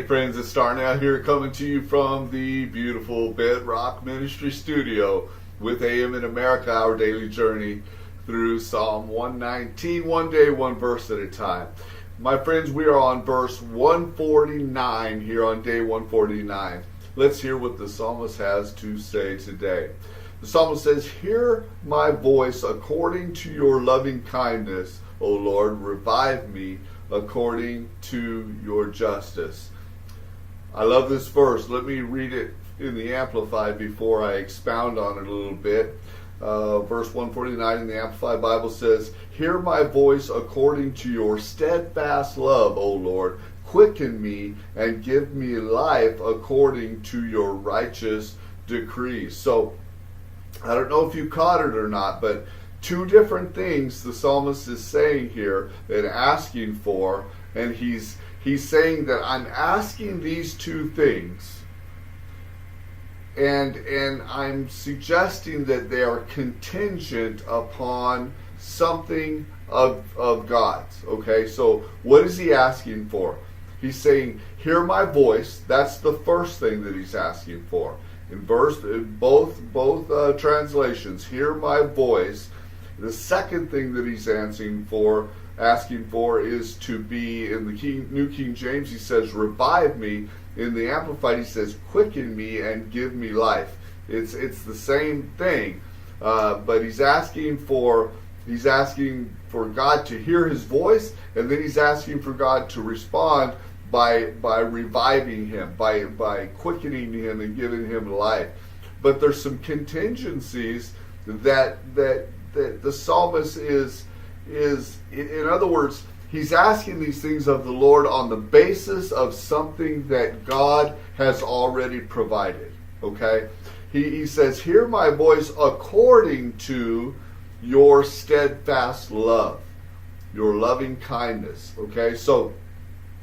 Hey friends, it's Darnell here coming to you from the beautiful Bedrock Ministry Studio with AM in America, our daily journey through Psalm 119, one day, one verse at a time. My friends, we are on verse 149 here on day 149. Let's hear what the psalmist has to say today. The psalmist says, "Hear my voice according to your loving kindness, O Lord, revive me according to your justice." I love this verse. Let me read it in the Amplified before I expound on it a little bit. Verse 149 in the Amplified Bible says, "Hear my voice according to your steadfast love, O Lord. Quicken me and give me life according to your righteous decrees." So, I don't know if you caught it or not, but two different things the psalmist is saying here and asking for, and he's saying that I'm asking these two things, and I'm suggesting that they are contingent upon something of God's. Okay, so what is he asking for? He's saying, "Hear my voice." That's the first thing that he's asking for. In both translations, "Hear my voice." The second thing that he's asking for is to be, in the New King James, he says, "Revive me." In the Amplified, he says, "Quicken me and give me life." It's the same thing, but he's asking for God to hear his voice, and then he's asking for God to respond by reviving him, by quickening him and giving him life. But there's some contingencies that the psalmist is in other words, he's asking these things of the Lord on the basis of something that God has already provided. Okay? He says, "Hear my voice according to your steadfast love, your loving kindness." Okay? So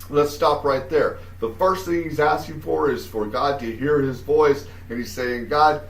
let's stop right there. The first thing he's asking for is for God to hear his voice, and he's saying, "God,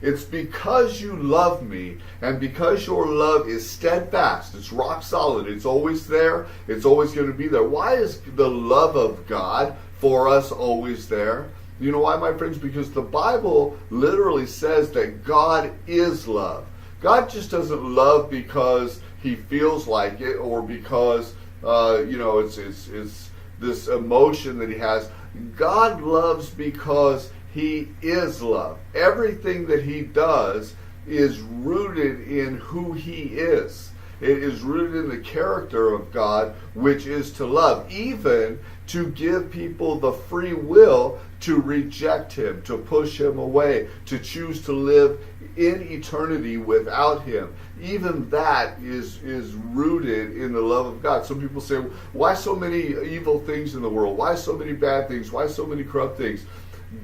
it's because you love me, and because your love is steadfast, it's rock solid, it's always there, it's always going to be there." Why is the love of God for us always there? You know why, my friends? Because the Bible literally says that God is love. God just doesn't love because he feels like it, or because it's this emotion that he has. God loves because he is love. Everything that he does is rooted in who he is. It is rooted in the character of God, which is to love, even to give people the free will to reject him, to push him away, to choose to live in eternity without him. Even that is rooted in the love of God. Some people say, why so many evil things in the world? Why so many bad things? Why so many corrupt things?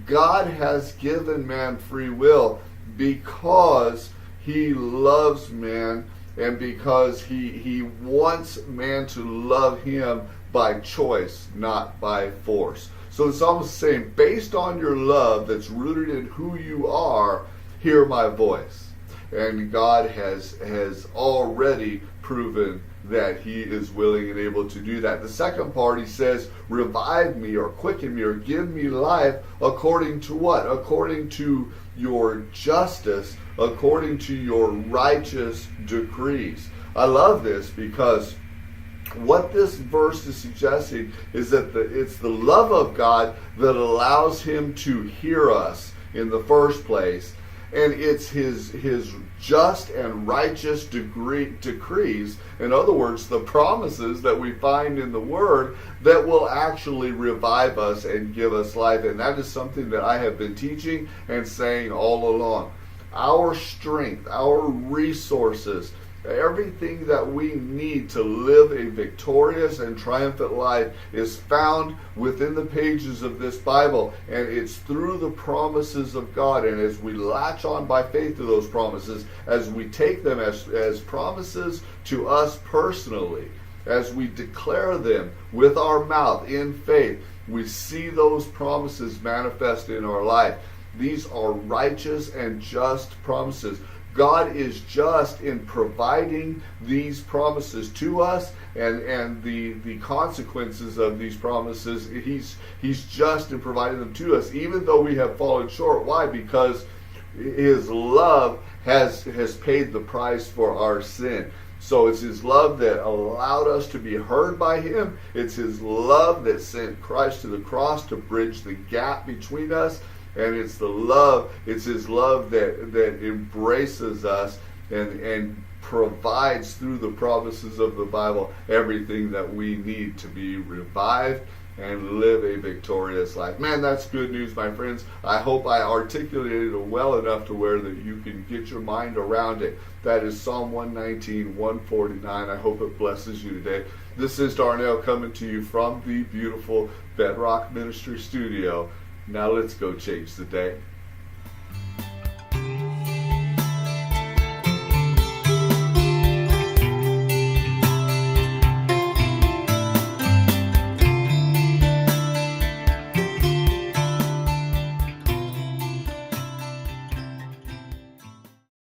God has given man free will because he loves man, and because he wants man to love him by choice, not by force. So the psalmist is saying, based on your love that's rooted in who you are, hear my voice. And God has already proven that he is willing and able to do that. The second part, he says, "Revive me," or "Quicken me," or "Give me life," according to what? According to your justice, according to your righteous decrees. I love this because what this verse is suggesting is that it's the love of God that allows him to hear us in the first place, and it's his just and righteous decrees, in other words, the promises that we find in the Word, that will actually revive us and give us life. And that is something that I have been teaching and saying all along. Our strength, our resources, everything that we need to live a victorious and triumphant life is found within the pages of this Bible, and it's through the promises of God. And as we latch on by faith to those promises, as we take them as promises to us personally, as we declare them with our mouth in faith, we see those promises manifest in our life. These are righteous and just promises. God is just in providing these promises to us, and the consequences of these promises, he's just in providing them to us, even though we have fallen short. Why? Because his love has paid the price for our sin. So it's his love that allowed us to be heard by him. It's his love that sent Christ to the cross to bridge the gap between us. And it's his love that embraces us and provides through the promises of the Bible everything that we need to be revived and live a victorious life. Man, that's good news, my friends. I hope I articulated it well enough to where that you can get your mind around it. That is Psalm 119, 149. I hope it blesses you today. This is Darnell coming to you from the beautiful Bedrock Ministry Studio. Now let's go change the day.